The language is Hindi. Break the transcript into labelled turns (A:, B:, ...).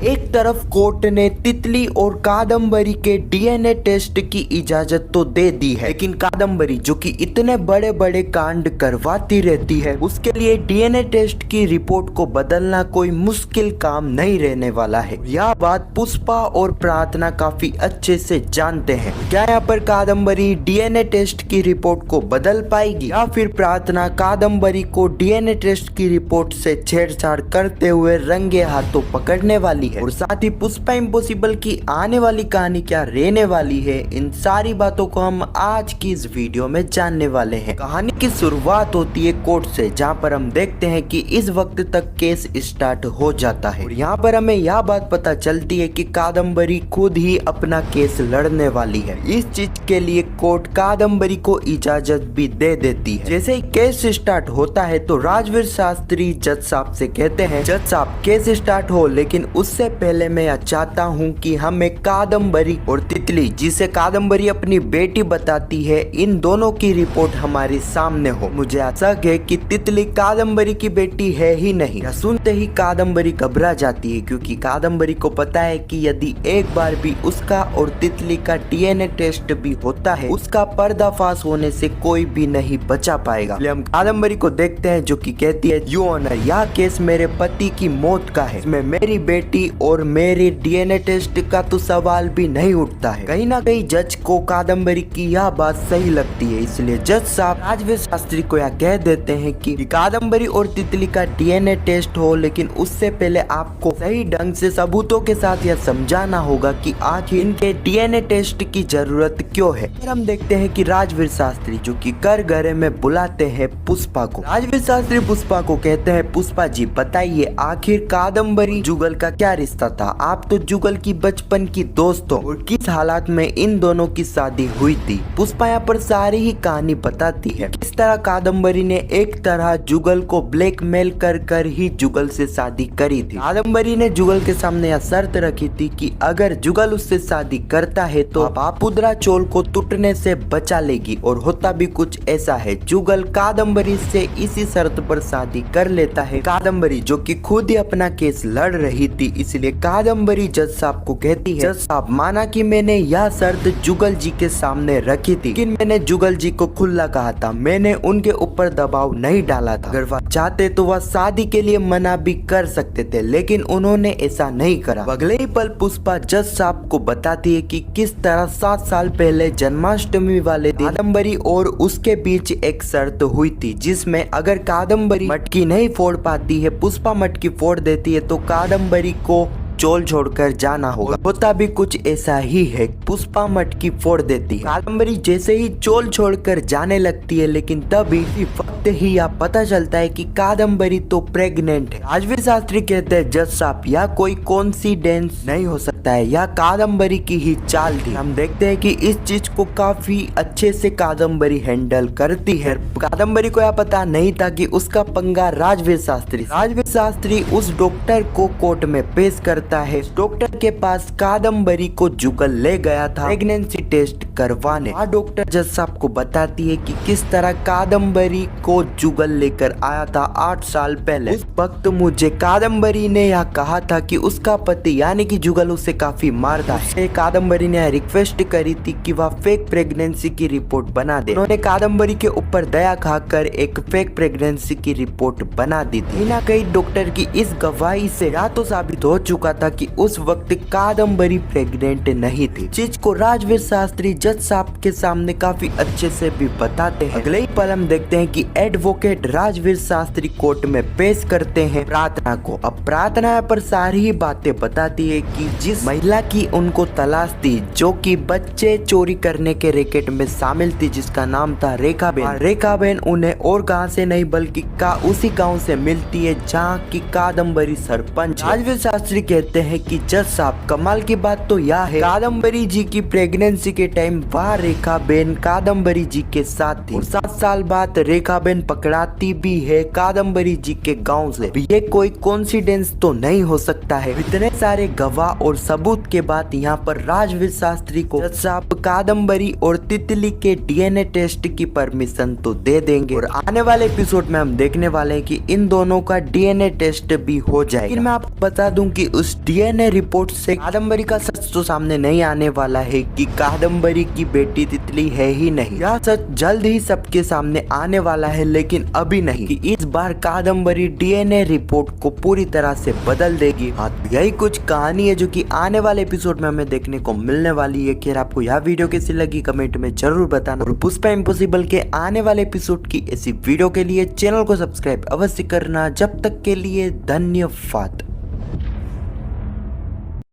A: एक तरफ कोर्ट ने तितली और कादम्बरी के डीएनए टेस्ट की इजाजत तो दे दी है, लेकिन कादम्बरी जो कि इतने बड़े बड़े कांड करवाती रहती है, उसके लिए डीएनए टेस्ट की रिपोर्ट को बदलना कोई मुश्किल काम नहीं रहने वाला है। यह बात पुष्पा और प्रार्थना काफी अच्छे से जानते हैं। क्या यहाँ पर कादम्बरी डीएनए टेस्ट की रिपोर्ट को बदल पाएगी या फिर प्रार्थना कादम्बरी को डीएनए टेस्ट की रिपोर्ट से छेड़छाड़ करते हुए रंगे हाथों पकड़ने वाली है? और साथ ही पुष्पा इम्पॉसिबल की आने वाली कहानी क्या रहने वाली है, इन सारी बातों को हम आज की इस वीडियो में जानने वाले हैं। कहानी की शुरुआत होती है कोर्ट से, जहां पर हम देखते हैं कि इस वक्त तक केस स्टार्ट हो जाता है और यहाँ पर हमें यह बात पता चलती है कि कादम्बरी खुद ही अपना केस लड़ने वाली है। इस चीज के लिए कोर्ट कादम्बरी को इजाजत भी दे देती है। जैसे ही केस स्टार्ट होता है तो राजवीर शास्त्री जज साहब से कहते हैं, जज साहब केस स्टार्ट हो, लेकिन उससे पहले मैं यह चाहता हूँ कि हमें कादम्बरी और तितली, जिसे कादम्बरी अपनी बेटी बताती है, इन दोनों की रिपोर्ट हमारे सामने हो। मुझे आशा है कि तितली कादम्बरी की बेटी है ही नहीं। यह सुनते ही कादम्बरी घबरा जाती है, क्योंकि कादम्बरी को पता है कि यदि एक बार भी उसका और तितली का डीएनए टेस्ट भी होता है, उसका पर्दाफाश होने से कोई भी नहीं बचा पाएगा। हम कादम्बरी को देखते हैं जो कि कहती है, यू ऑनर, यह केस मेरे पति की मौत का है, इसमें मेरी बेटी और मेरे डीएनए टेस्ट का तो सवाल भी नहीं उठता है। कहीं ना कहीं जज को कादम्बरी की यह बात सही लगती है, इसलिए जज साहब राजवीर शास्त्री को यह कह देते हैं कि कादम्बरी और तितली का डीएनए टेस्ट हो, लेकिन उससे पहले आपको सही ढंग से सबूतों के साथ यह समझाना होगा कि आखिर इनके डीएनए टेस्ट की जरूरत क्यों है। फिर हम देखते हैं कि राजवीर शास्त्री जो कि कर घरे में बुलाते हैं पुष्पा को। राजवीर शास्त्री पुष्पा को कहते हैं, पुष्पा जी बताइए, आखिर कादम्बरी जुगल का क्या रिश्ता था? आप तो जुगल की बचपन की दोस्त हो, और किस हालात में इन दोनों की शादी हुई थी? पुष्पा यहाँ पर सारी ही कहानी बताती है, किस तरह कादम्बरी ने एक तरह जुगल को ब्लैकमेल कर ही जुगल से शादी करी थी। कादम्बरी ने जुगल के सामने यह शर्त रखी थी कि अगर जुगल उससे शादी करता है तो बापुद्रा चोल को टूटने से बचा लेगी, और होता भी कुछ ऐसा है। जुगल कादम्बरी से इसी शर्त पर शादी कर लेता है। कादम्बरी जो कि खुद ही अपना केस लड़ रही थी, इसलिए कादम्बरी जज साहब को कहती है, जज साहब माना कि मैंने यह शर्त जुगल जी के सामने रखी थी, लेकिन मैंने जुगल जी को खुला कहा था, मैंने उनके ऊपर दबाव नहीं डाला था। अगर वह चाहते तो वह शादी के लिए मना भी कर सकते थे, लेकिन उन्होंने ऐसा नहीं करा। अगले ही पल पुष्पा जज साहब को बताती है कि किस तरह 7 साल पहले जन्माष्टमी वाले दिन कादम्बरी और उसके बीच एक शर्त हुई थी, जिसमें अगर कादम्बरी मटकी नहीं फोड़ पाती है, पुष्पा मटकी फोड़ देती है, तो कादम्बरी को चोल छोड़कर जाना होगा। होता भी कुछ ऐसा ही है, पुष्पा मटकी फोड़ देती है। कादम्बरी जैसे ही चोल छोड़कर जाने लगती है, लेकिन तभी वक्त ही यह पता चलता है कि कादम्बरी तो प्रेग्नेंट है। राजवीर शास्त्री कहते हैं, जज साहब यह कोई कोइंसिडेंस नहीं हो सकता है, यह कादम्बरी की ही चाल थी। हम देखते हैं कि इस चीज को काफी अच्छे से कादम्बरी हैंडल करती है। कादम्बरी को यह पता नहीं था कि उसका पंगा राजवीर शास्त्री उस डॉक्टर को कोर्ट में पेश करता है। डॉक्टर के पास कादम्बरी को जुगल ले गया था प्रेगनेंसी टेस्ट करवाने। डॉक्टर जज साहब को बताती है कि किस तरह कादम्बरी को जुगल लेकर आया था 8 साल पहले। उस वक्त मुझे कादम्बरी ने यह कहा था कि उसका पति यानी कि जुगल उसे काफी मारता है। कादम्बरी ने रिक्वेस्ट करी थी कि वह फेक प्रेगनेंसी की रिपोर्ट बना दे। उन्होंने कादम्बरी के ऊपर दया खाकर एक फेक प्रेगनेंसी की रिपोर्ट बना दी थी। ना कहीं डॉक्टर की इस गवाही से या तो साबित हो चुका था कि उस वक्त कादम्बरी प्रेग्नेंट नहीं थी। चीज को राजवीर शास्त्री जज साहब के सामने काफी अच्छे से भी बताते हैं। अगले ही पल हम देखते हैं कि एडवोकेट राजवीर शास्त्री कोर्ट में पेश करते हैं प्रार्थना को। अब प्रार्थना पर सारी ही बातें बताती है कि जिस महिला की उनको तलाश थी, जो कि बच्चे चोरी करने के रैकेट में शामिल थी, जिसका नाम था रेखाबेन उन्हें और कहां से नहीं बल्कि उसी गांव से मिलती है जहां की कादम्बरी सरपंच। राजवीर शास्त्री कहते हैं कि जज साहब कमाल की बात तो यह है, कादम्बरी जी की प्रेगनेंसी के टाइम वह रेखाबेन कादम्बरी जी के साथ थी। 7 साल बाद रेखाबेन पकड़ाती भी है कादम्बरी जी के गांव से। ये कोई कोइंसिडेंस तो नहीं हो सकता है। इतने सारे गवाह और सबूत के बाद यहाँ पर राजवीर शास्त्री को जज साहब कादम्बरी और तितली के डीएनए टेस्ट की परमिशन तो दे देंगे, और आने वाले एपिसोड में हम देखने वाले हैं कि इन दोनों का डीएनए टेस्ट भी हो जाएगा। लेकिन मैं आपको बता दूं कि उस डीएनए रिपोर्ट से कादम्बरी का सच तो सामने नहीं आने वाला है कि कादम्बरी की बेटी तितली है ही नहीं। यह सच जल्द ही सबके सामने आने वाला है, लेकिन अभी नहीं कि इस बार कादम्बरी डीएनए रिपोर्ट को पूरी तरह से बदल देगी। हाँ, तो यही कुछ कहानी है जो कि आने वाले एपिसोड में हमें देखने को मिलने वाली है। खैर, आपको यह वीडियो कैसी लगी कमेंट में जरूर बताना और पुष्पा इम्पॉसिबल के आने वाले एपिसोड की ऐसी वीडियो के लिए चैनल को सब्सक्राइब अवश्य करना। जब तक के लिए धन्यवाद।